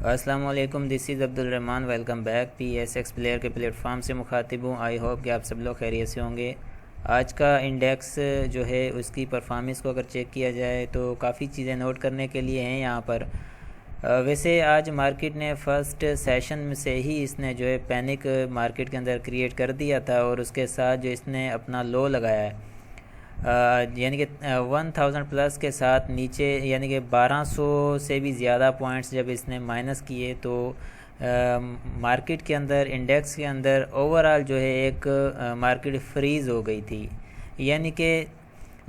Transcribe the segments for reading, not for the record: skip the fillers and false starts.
अस्सलाम वालेकुम, this is Abdul Rahman. Welcome back. PSX player के प्लेटफॉर्म से मुखातिब हूँ। आई होप कि आप सब लोग खैरियत से होंगे। आज का इंडेक्स जो है उसकी परफॉर्मेंस को अगर चेक किया जाए तो काफ़ी चीज़ें नोट करने के लिए हैं यहाँ पर। वैसे आज मार्केट ने फ़र्स्ट सेशन में से ही इसने जो है पैनिक मार्केट के अंदर क्रिएट कर दिया था और उसके साथ जो इसने अपना लो लगाया है यानी कि 1000 प्लस के साथ नीचे, यानी कि 1200 से भी ज़्यादा पॉइंट्स जब इसने माइनस किए तो मार्केट के अंदर, इंडेक्स के अंदर ओवरऑल जो है एक मार्केट फ्रीज़ हो गई थी। यानी कि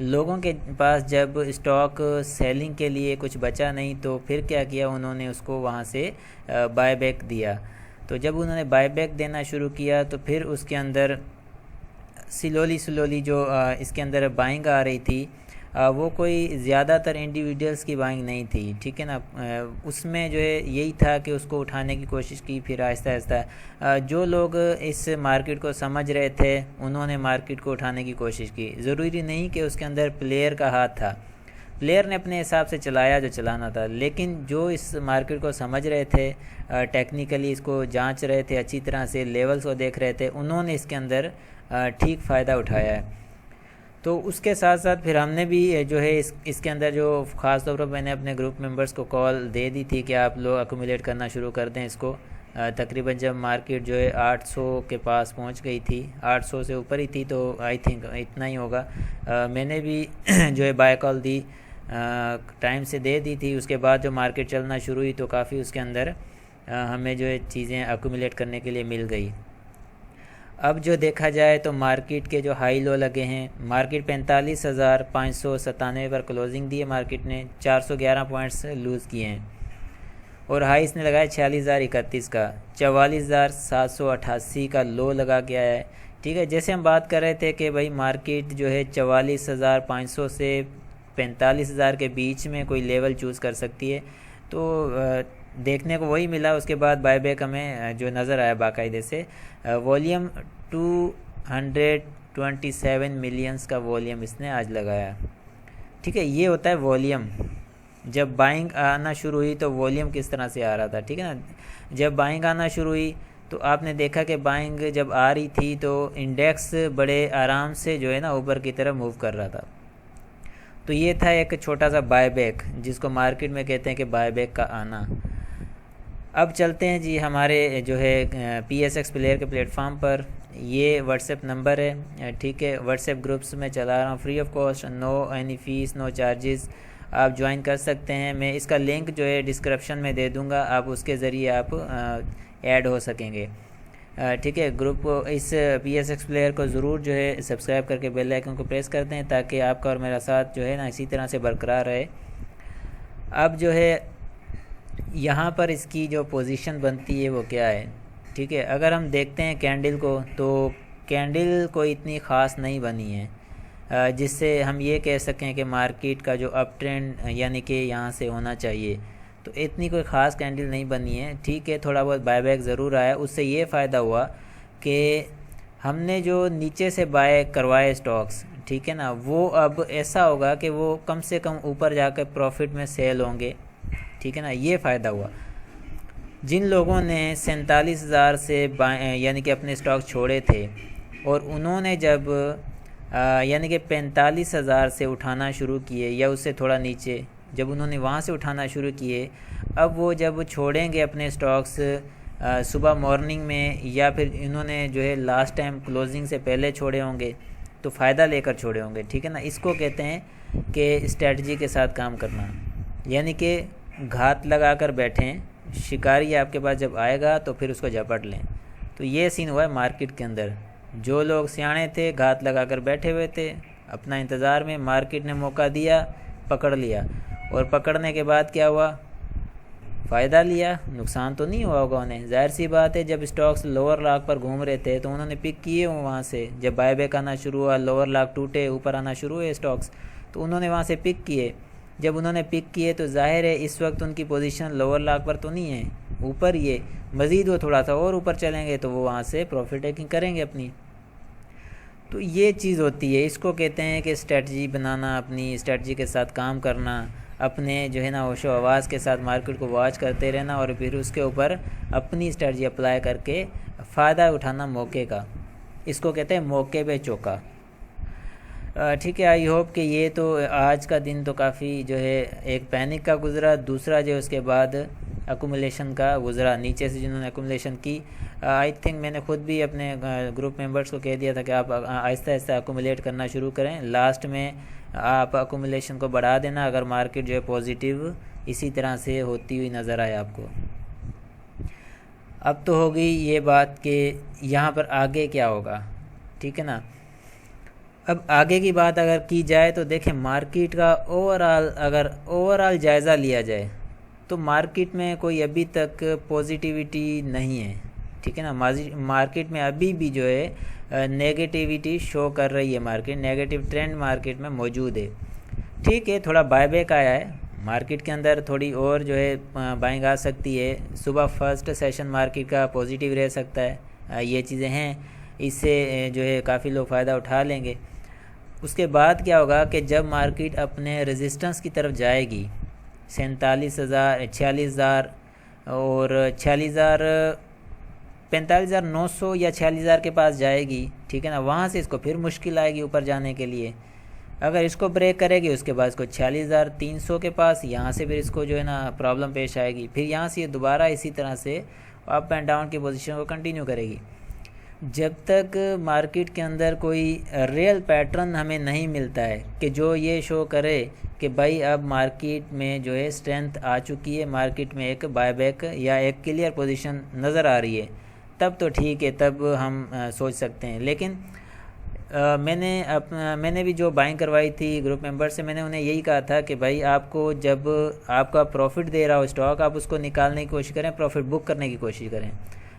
लोगों के पास जब स्टॉक सेलिंग के लिए कुछ बचा नहीं तो फिर क्या किया, उन्होंने उसको वहाँ से बाय बैक दिया। तो जब उन्होंने बाय बैक देना शुरू किया तो फिर उसके अंदर स्लोली जो इसके अंदर बाइंग आ रही थी वो कोई ज़्यादातर इंडिविजुअल्स की बाइंग नहीं थी, ठीक है ना। उसमें जो है यही था कि उसको उठाने की कोशिश की, फिर आहिस्ता आहिस्ता जो लोग इस मार्केट को समझ रहे थे उन्होंने मार्केट को उठाने की कोशिश की। ज़रूरी नहीं कि उसके अंदर प्लेयर का हाथ था, प्लेयर ने अपने हिसाब से चलाया जो चलाना था, लेकिन जो इस मार्केट को समझ रहे थे, टेक्निकली इसको जांच रहे थे, अच्छी तरह से लेवल्स को देख रहे थे, उन्होंने इसके अंदर ठीक फ़ायदा उठाया है। तो उसके साथ साथ फिर हमने भी जो है इसके अंदर जो ख़ास तौर पर मैंने अपने ग्रुप मेंबर्स को कॉल दे दी थी कि आप लोग अक्यूमुलेट करना शुरू कर दें इसको। तकरीबन जब मार्केट जो है 800 के पास पहुंच गई थी, 800 से ऊपर ही थी, तो आई थिंक इतना ही होगा, मैंने भी जो है बाय कॉल दी, टाइम से दे दी थी। उसके बाद जो मार्केट चलना शुरू हुई तो काफ़ी उसके अंदर हमें जो है चीज़ें अक्यूमुलेट करने के लिए मिल गई। अब जो देखा जाए तो मार्केट के जो हाई लो लगे हैं, मार्केट 45,597 पर क्लोजिंग दी है मार्केट ने, 411 पॉइंट्स लूज़ किए हैं और हाई इसने लगाया 46,031 का, 44,788 का लो लगा गया है। ठीक है, जैसे हम बात कर रहे थे कि भाई मार्केट जो है 44,500 से 45,000 के बीच में कोई लेवल चूज़ कर सकती है, तो देखने को वही मिला। उसके बाद बायबैक हमें जो नज़र आया बाकायदे से, वॉल्यूम 227 मिलियंस का वॉल्यूम इसने आज लगाया। ठीक है, ये होता है वॉल्यूम। जब बाइंग आना शुरू हुई तो वॉल्यूम किस तरह से आ रहा था, ठीक है ना। जब बाइंग आना शुरू हुई तो आपने देखा कि बाइंग जब आ रही थी तो इंडेक्स बड़े आराम से जो है ना ऊपर की तरफ मूव कर रहा था। तो ये था एक छोटा सा बायबैक, जिसको मार्केट में कहते हैं कि बायबैक का आना। अब चलते हैं जी हमारे जो है PSX प्लेयर के प्लेटफॉर्म पर। ये व्हाट्सएप नंबर है, ठीक है, व्हाट्सएप ग्रुप्स में चला रहा हूँ free of cost, no any fees, no charges. आप ज्वाइन कर सकते हैं, मैं इसका लिंक जो है डिस्क्रिप्शन में दे दूँगा, आप उसके ज़रिए आप ऐड हो सकेंगे। ठीक है, ग्रुप इस PSX प्लेयर को ज़रूर जो है सब्सक्राइब करके बेल आइकन को प्रेस कर दें ताकि आपका और मेरा साथ जो है ना इसी तरह से बरकरार रहे। अब जो है यहाँ पर इसकी जो पोजीशन बनती है वो क्या है, ठीक है। अगर हम देखते हैं कैंडल को तो कैंडल कोई इतनी ख़ास नहीं बनी है जिससे हम ये कह सकें कि मार्केट का जो अप ट्रेंड यानी कि यहाँ से होना चाहिए, तो इतनी कोई ख़ास कैंडल नहीं बनी है। ठीक है, थोड़ा बहुत बायबैक ज़रूर आया, उससे ये फ़ायदा हुआ कि हमने जो नीचे से बाय करवाए स्टॉक्स, ठीक है ना, वो अब ऐसा होगा कि वो कम से कम ऊपर जाकर प्रॉफिट में सेल होंगे, ठीक है ना, ये फ़ायदा हुआ। जिन लोगों ने 47,000 से यानी कि अपने स्टॉक छोड़े थे और उन्होंने जब यानी कि 45,000 से उठाना शुरू किए या उससे थोड़ा नीचे, जब उन्होंने वहाँ से उठाना शुरू किए, अब वो जब छोड़ेंगे अपने स्टॉक्स सुबह मॉर्निंग में या फिर इन्होंने जो है लास्ट टाइम क्लोजिंग से पहले छोड़े होंगे तो फ़ायदा लेकर छोड़े होंगे, ठीक है ना। इसको कहते हैं कि स्ट्रेटजी के साथ काम करना, यानी कि घात लगा कर बैठें, शिकारी आपके पास जब आएगा तो फिर उसको झपट लें। तो ये सीन हुआ है मार्केट के अंदर। जो लोग सियाने थे घात लगा कर बैठे हुए थे अपना इंतज़ार में, मार्केट ने मौका दिया, पकड़ लिया, और पकड़ने के बाद क्या हुआ, फ़ायदा लिया, नुकसान तो नहीं हुआ होगा उन्हें। जाहिर सी बात है, जब स्टॉक्स लोअर लाख पर घूम रहे थे तो उन्होंने पिक किए वहाँ से। जब बायबैक आना शुरू हुआ, लोअर लाख टूटे, ऊपर आना शुरू हुए स्टॉक्स, तो उन्होंने वहाँ से पिक किए। जब उन्होंने पिक किए तो जाहिर है इस वक्त उनकी पोजीशन लोअर लाख पर तो नहीं है, ऊपर ये मज़ीद वो थोड़ा सा और ऊपर चलेंगे तो वो वहाँ से प्रॉफिट टेकिंग करेंगे अपनी। तो ये चीज़ होती है, इसको कहते हैं कि स्ट्रेटजी बनाना, अपनी स्ट्रेटजी के साथ काम करना। अपने जो है ना होशो आवाज़ के साथ मार्केट को वॉच करते रहना और फिर उसके ऊपर अपनी स्ट्रेटजी अप्लाई करके फ़ायदा उठाना मौके का। इसको कहते हैं मौके पे चौका। ठीक है, आई होप कि ये तो आज का दिन तो काफ़ी जो है एक पैनिक का गुज़रा, दूसरा जो उसके बाद अकुमुलेशन का गुज़रा, नीचे से जिन्होंने अकुमुलेशन की। आई थिंक मैंने ख़ुद भी अपने ग्रुप मेंबर्स को कह दिया था कि आप आहिस्ता आहिस्ता अकुमुलेट करना शुरू करें, लास्ट में आप अकुमुलेशन को बढ़ा देना अगर मार्केट जो है पॉजिटिव इसी तरह से होती हुई नज़र आए आपको। अब तो हो गई ये बात कि यहाँ पर आगे क्या होगा, ठीक है ना। अब आगे की बात अगर की जाए तो देखें मार्केट का ओवरऑल जायज़ा लिया जाए तो मार्केट में कोई अभी तक पॉजिटिविटी नहीं है, ठीक है ना। मार्केट में अभी भी जो है नेगेटिविटी शो कर रही है, मार्केट नेगेटिव ट्रेंड मार्केट में मौजूद है। ठीक है, थोड़ा बायबैक आया है मार्केट के अंदर, थोड़ी और जो है बाइंग आ सकती है। सुबह फर्स्ट सेशन मार्केट का पॉजिटिव रह सकता है, ये चीज़ें हैं, इससे जो है काफ़ी लोग फ़ायदा उठा लेंगे। उसके बाद क्या होगा कि जब मार्केट अपने रेजिस्टेंस की तरफ जाएगी 47,000 46,000 और 45,900 या 46,000 के पास जाएगी, ठीक है ना, वहाँ से इसको फिर मुश्किल आएगी ऊपर जाने के लिए। अगर इसको ब्रेक करेगी उसके बाद इसको 46,300 के पास, यहाँ से फिर इसको जो है ना प्रॉब्लम पेश आएगी, फिर यहाँ से ये दोबारा इसी तरह से अप एंड डाउन की पोजीशन को कंटिन्यू करेगी। जब तक मार्केट के अंदर कोई रियल पैटर्न हमें नहीं मिलता है कि जो ये शो करे कि भाई अब मार्केट में जो है स्ट्रेंथ आ चुकी है, मार्केट में एक बायबैक या एक क्लियर पोजीशन नज़र आ रही है, तब तो ठीक है, तब हम सोच सकते हैं। लेकिन मैंने भी जो बाइंग करवाई थी ग्रुप मेंबर से, मैंने उन्हें यही कहा था कि भाई आपको जब आपका प्रॉफिट दे रहा हो स्टॉक, आप उसको निकालने की कोशिश करें, प्रॉफिट बुक करने की कोशिश करें।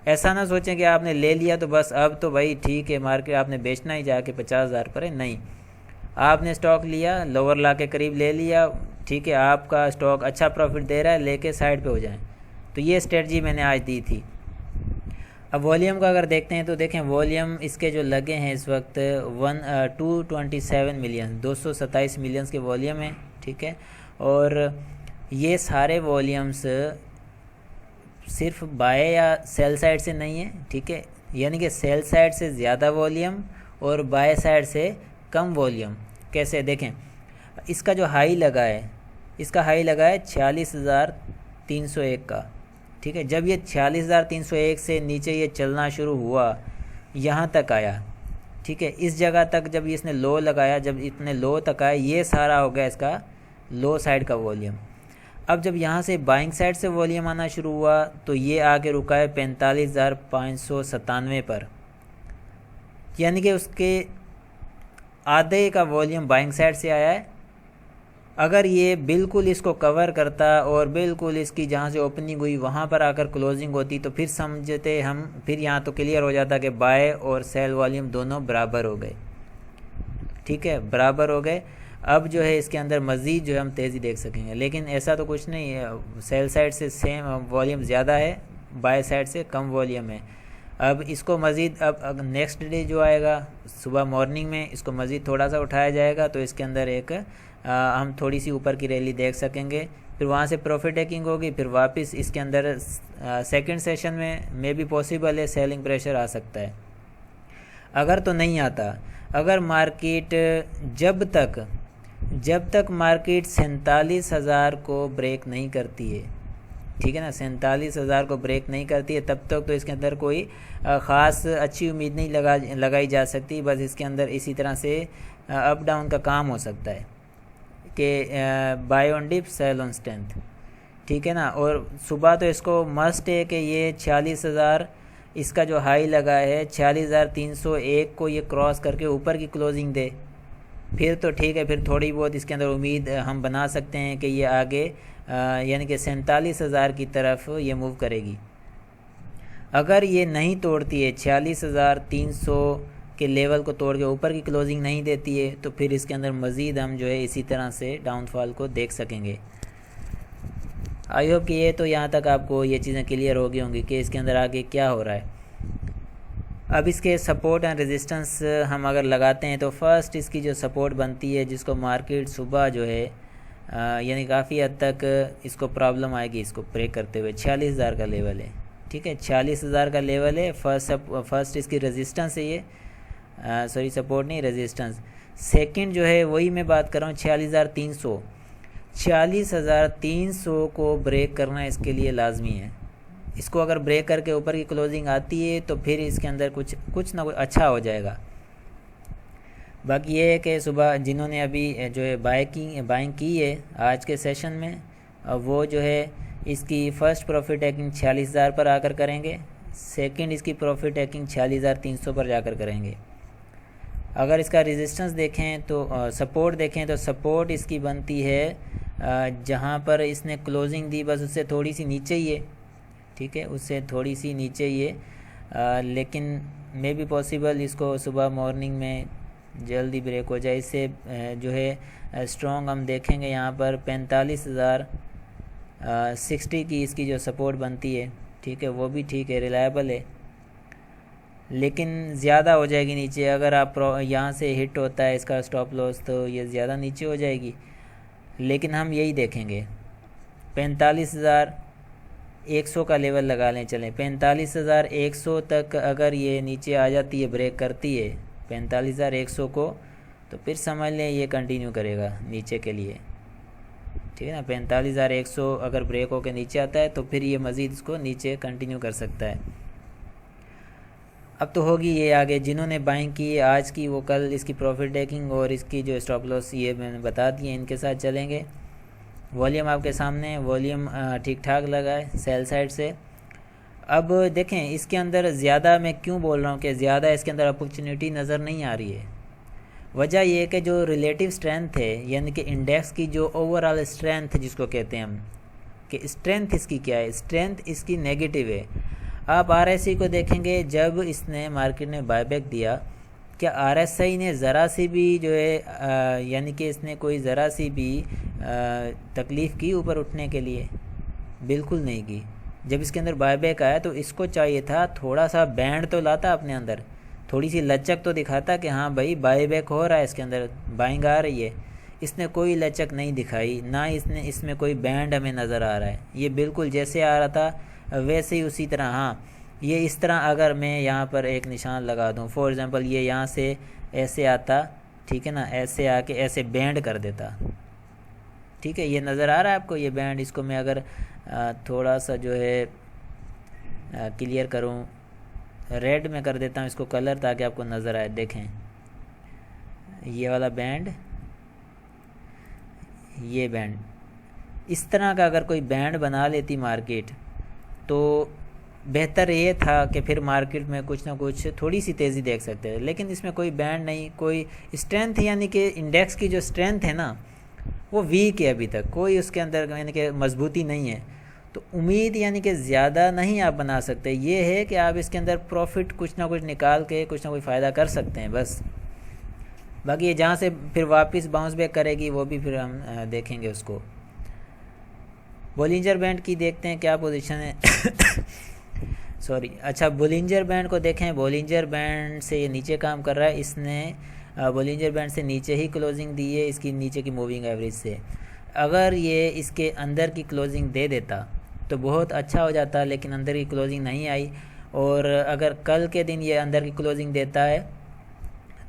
ऐसा ना सोचें कि आपने ले लिया तो बस अब तो भाई ठीक है मार्केट आपने बेचना ही जाके 50,000 पर है, नहीं। आपने स्टॉक लिया, लोअर ला के करीब ले लिया, ठीक है, आपका स्टॉक अच्छा प्रॉफिट दे रहा है, लेके साइड पे हो जाएं। तो ये स्ट्रेटजी मैंने आज दी थी। अब वॉल्यूम का अगर देखते हैं तो देखें वॉल्यूम इसके जो लगे हैं इस वक्त 227 मिलियन 227 मिलियंस के वॉल्यूम हैं, ठीक है। और ये सारे वॉल्यूम्स सिर्फ बाय या सेल साइड से नहीं है, ठीक है, यानी कि सेल साइड से ज़्यादा वॉल्यूम और बाय साइड से कम वॉल्यूम। कैसे देखें, इसका जो हाई लगा है, इसका हाई लगा है 46,301 का, ठीक है। जब ये 46,301 से नीचे ये चलना शुरू हुआ, यहाँ तक आया, ठीक है, इस जगह तक जब इसने लो लगाया, जब इतने लो तक आया, ये सारा हो गया इसका लो साइड का वॉल्यूम। अब जब यहाँ से बाइंग साइड से वॉल्यूम आना शुरू हुआ तो ये आके रुका है 45,597 पर, यानी कि उसके आधे का वॉल्यूम बाइंग साइड से आया है। अगर ये बिल्कुल इसको कवर करता और बिल्कुल इसकी जहाँ से ओपनिंग हुई वहाँ पर आकर क्लोजिंग होती तो फिर समझते हम, फिर यहाँ तो क्लियर हो जाता कि बाय और सेल वॉल्यूम दोनों बराबर हो गए, ठीक है, बराबर हो गए। अब जो है इसके अंदर मज़ीद जो है हम तेज़ी देख सकेंगे, लेकिन ऐसा तो कुछ नहीं है। सेल साइड से सेम वॉल्यूम ज़्यादा है, बाय साइड से कम वॉल्यूम है। अब इसको मज़ीद अब नेक्स्ट डे जो आएगा सुबह मॉर्निंग में इसको मज़ीद थोड़ा सा उठाया जाएगा तो इसके अंदर एक हम थोड़ी सी ऊपर की रैली देख सकेंगे। फिर वहाँ से प्रॉफिट टेकिंग होगी, फिर वापस इसके अंदर सेकंड सेशन में भी पॉसिबल है सेलिंग प्रेशर आ सकता है। अगर तो नहीं आता, अगर मार्केट जब तक मार्केट 47,000 को ब्रेक नहीं करती है, ठीक है ना, 47,000 को ब्रेक नहीं करती है, तब तक तो इसके अंदर कोई ख़ास अच्छी उम्मीद नहीं लगाई जा सकती। बस इसके अंदर इसी तरह से अप डाउन का काम हो सकता है कि buy on dip sell on strength, ठीक है ना। और सुबह तो इसको मस्ट है कि ये 46,000 इसका जो हाई लगा है 46,301 को ये क्रॉस करके ऊपर की क्लोजिंग दे, फिर तो ठीक है, फिर थोड़ी बहुत इसके अंदर उम्मीद हम बना सकते हैं कि ये आगे यानी कि 47,000 की तरफ ये मूव करेगी। अगर ये नहीं तोड़ती है 46,300 के लेवल को तोड़ के ऊपर की क्लोजिंग नहीं देती है तो फिर इसके अंदर मज़ीद हम जो है इसी तरह से डाउनफॉल को देख सकेंगे। आई होप कि ये तो यहाँ तक आपको ये चीज़ें क्लियर हो गई होंगी कि इसके अंदर आगे क्या हो रहा है। अब इसके सपोर्ट एंड रेजिस्टेंस हम अगर लगाते हैं तो फर्स्ट इसकी जो सपोर्ट बनती है जिसको मार्केट सुबह जो है यानी काफ़ी हद तक इसको प्रॉब्लम आएगी इसको ब्रेक करते हुए। 46,000 का लेवल है, ठीक है, 46,000 का लेवल है। फर्स्ट इसकी रेजिस्टेंस है ये, सॉरी सपोर्ट नहीं, रेजिस्टेंस। सेकंड जो है वही मैं बात कर रहा हूँ 46,300। 46,300 को ब्रेक करना इसके लिए लाजमी है। इसको अगर ब्रेक करके ऊपर की क्लोजिंग आती है तो फिर इसके अंदर कुछ ना कुछ अच्छा हो जाएगा। बाकी ये है कि सुबह जिन्होंने अभी जो है बाइंग की है आज के सेशन में, वो जो है इसकी फ़र्स्ट प्रॉफिट टेकिंग 46,000 पर आकर करेंगे, सेकंड इसकी प्रॉफिट टेकिंग 46,300 पर जाकर करेंगे। अगर इसका रेजिस्टेंस देखें तो सपोर्ट देखें तो सपोर्ट इसकी बनती है जहाँ पर इसने क्लोजिंग दी बस उससे थोड़ी सी नीचे ही है, ठीक है, उससे थोड़ी सी नीचे ही है, लेकिन मे बी पॉसिबल इसको सुबह मॉर्निंग में जल्दी ब्रेक हो जाए। इससे जो है स्ट्रॉन्ग हम देखेंगे यहाँ पर 45,060 की इसकी जो सपोर्ट बनती है, ठीक है, वो भी ठीक है, रिलायबल है, लेकिन ज़्यादा हो जाएगी नीचे। अगर आप यहाँ से हिट होता है इसका स्टॉप लॉस तो ये ज़्यादा नीचे हो जाएगी, लेकिन हम यही देखेंगे 45,100 का लेवल लगा लें। चलें 45,100 तक अगर ये नीचे आ जाती है, ब्रेक करती है 45,100 को, तो फिर समझ लें ये कंटिन्यू करेगा नीचे के लिए, ठीक है ना। 45,100 अगर ब्रेक होकर नीचे आता है तो फिर ये मज़ीद इसको नीचे कंटिन्यू कर सकता है। अब तो होगी ये आगे जिन्होंने बाइंग की आज की, वो कल इसकी प्रॉफिट टेकिंग और इसकी जो स्टॉप लॉस ये मैंने बता दिए, इनके साथ चलेंगे। वॉल्यूम आपके सामने, वॉल्यूम ठीक ठाक लगा है सेल साइड से। अब देखें इसके अंदर ज़्यादा, मैं क्यों बोल रहा हूँ कि ज़्यादा इसके अंदर अपॉर्चुनिटी नज़र नहीं आ रही है। वजह यह है कि जो रिलेटिव स्ट्रेंथ है, यानी कि इंडेक्स की जो ओवरऑल स्ट्रेंथ जिसको कहते हैं हम, कि स्ट्रेंथ इसकी क्या है, स्ट्रेंथ इसकी नेगेटिव है। आप RSI को देखेंगे, जब इसने मार्केट ने बायबैक दिया, क्या RSI ने ज़रा सी भी जो है यानी कि इसने कोई ज़रा सी भी तकलीफ़ की ऊपर उठने के लिए? बिल्कुल नहीं की। जब इसके अंदर बायबैक आया तो इसको चाहिए था थोड़ा सा बैंड तो लाता अपने अंदर, थोड़ी सी लचक तो दिखाता कि हाँ भाई बायबैक हो रहा है, इसके अंदर बाइंग आ रही है। इसने कोई लचक नहीं दिखाई, ना इसमें कोई बैंड हमें नज़र आ रहा है। ये बिल्कुल जैसे आ रहा था वैसे ही उसी तरह। हाँ, ये इस तरह अगर मैं यहाँ पर एक निशान लगा दूँ, फॉर एग्ज़ाम्पल ये यहाँ से ऐसे आता, ठीक है ना, ऐसे आके ऐसे बैंड कर देता, ठीक है, ये नज़र आ रहा है आपको ये बैंड। इसको मैं अगर थोड़ा सा जो है क्लियर करूँ, रेड में कर देता हूँ इसको कलर, ताकि आपको नज़र आए। देखें ये वाला बैंड, ये बैंड, इस तरह का अगर कोई बैंड बना लेती मार्केट तो बेहतर ये था कि फिर मार्केट में कुछ ना कुछ थोड़ी सी तेज़ी देख सकते हैं। लेकिन इसमें कोई बैंड नहीं, कोई स्ट्रेंथ, यानी कि इंडेक्स की जो स्ट्रेंथ है ना वो वीक है, अभी तक कोई उसके अंदर यानी कि मजबूती नहीं है। तो उम्मीद यानी कि ज़्यादा नहीं आप बना सकते। ये है कि आप इसके अंदर प्रॉफिट कुछ ना कुछ निकाल के कुछ ना कुछ फ़ायदा कर सकते हैं बस। बाकी ये जहाँ से फिर वापस बाउंस बैक करेगी वो भी फिर हम देखेंगे उसको। बोलिंजर बैंड की देखते हैं क्या पोजीशन है सॉरी, अच्छा बोलिंजर बैंड को देखें। बोलिंजर बैंड से ये नीचे काम कर रहा है, इसने बोलिंजर बैंड से नीचे ही क्लोजिंग दी है इसकी नीचे की मूविंग एवरेज से। अगर ये इसके अंदर की क्लोजिंग दे देता तो बहुत अच्छा हो जाता, लेकिन अंदर की क्लोजिंग नहीं आई। और अगर कल के दिन ये अंदर की क्लोजिंग देता है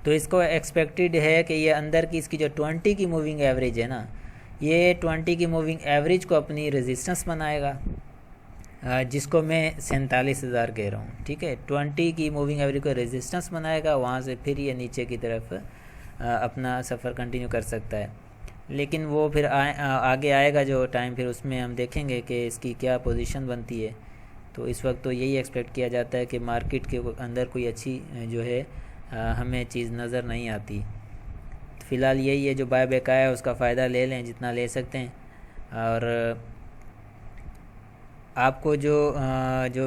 तो इसको एक्सपेक्टेड है कि ये अंदर की इसकी जो 20 की मूविंग एवरेज है ना, ये 20 की मूविंग एवरेज को अपनी रेजिस्टेंस बनाएगा, जिसको मैं 47,000 कह रहा हूँ, ठीक है। 20 की मूविंग एवरेज को रेजिस्टेंस बनाएगा, वहाँ से फिर ये नीचे की तरफ अपना सफ़र कंटिन्यू कर सकता है। लेकिन वो फिर आगे आएगा जो टाइम, फिर उसमें हम देखेंगे कि इसकी क्या पोजीशन बनती है। तो इस वक्त तो यही एक्सपेक्ट किया जाता है कि मार्केट के अंदर कोई अच्छी जो है हमें चीज़ नज़र नहीं आती। फ़िलहाल यही है, जो बाय बैक आया उसका फ़ायदा ले लें जितना ले सकते हैं। और आपको जो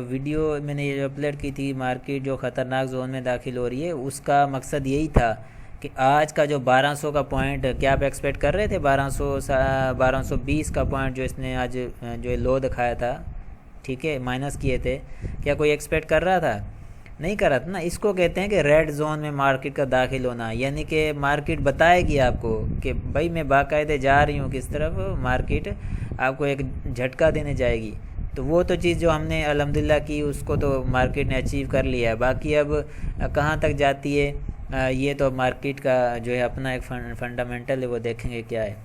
वीडियो मैंने ये अपलोड की थी, मार्केट जो ख़तरनाक जोन में दाखिल हो रही है, उसका मकसद यही था कि आज का जो 1200 का पॉइंट, क्या आप एक्सपेक्ट कर रहे थे 1220 का पॉइंट जो इसने आज जो लो दिखाया था, ठीक है, माइनस किए थे, क्या कोई एक्सपेक्ट कर रहा था? नहीं कर रहा था ना, इसको कहते हैं कि रेड जोन में मार्केट का दाखिल होना, यानी कि मार्केट बताएगी आपको कि भाई मैं बाकायदे जा रही हूँ किस तरफ, मार्केट आपको एक झटका देने जाएगी। तो वो तो चीज़ जो हमने अल्हम्दुलिल्लाह की उसको तो मार्केट ने अचीव कर लिया है। बाकी अब कहाँ तक जाती है ये तो मार्केट का जो है अपना एक फंडामेंटल है, वो देखेंगे क्या है।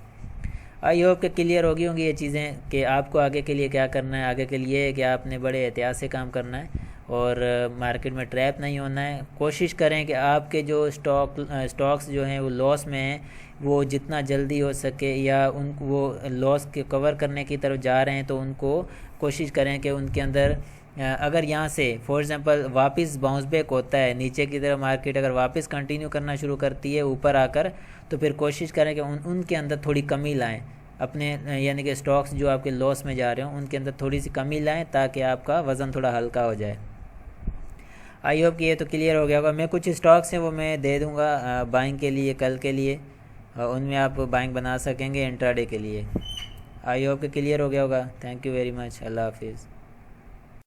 आई होप कि क्लियर होंगी ये चीज़ें कि आपको आगे के लिए क्या करना है। आगे के लिए कि आपने बड़े एहतियात से काम करना है और मार्केट में ट्रैप नहीं होना है। कोशिश करें कि आपके जो स्टॉक्स जो हैं वो लॉस में हैं, वो जितना जल्दी हो सके, या उनको वो लॉस के कवर करने की तरफ जा रहे हैं तो उनको कोशिश करें कि उनके अंदर अगर यहाँ से फॉर एग्ज़ाम्पल वापस बाउंस बैक होता है नीचे की तरफ, मार्केट अगर वापस कंटिन्यू करना शुरू करती है ऊपर आकर, तो फिर कोशिश करें कि उनके अंदर थोड़ी कमी लाएं अपने, यानी कि स्टॉक्स जो आपके लॉस में जा रहे हों उनके अंदर थोड़ी सी कमी लाएं ताकि आपका वज़न थोड़ा हल्का हो जाए। आई होप कि ये तो क्लियर हो गया होगा। मैं कुछ स्टॉक्स हैं वो मैं दे दूँगा बाइंग के लिए कल के लिए, उनमें आप बाइंग बना सकेंगे इंट्राडे के लिए। आई होप कि क्लियर हो गया होगा। Thank you very much. अल्लाह हाफिज़।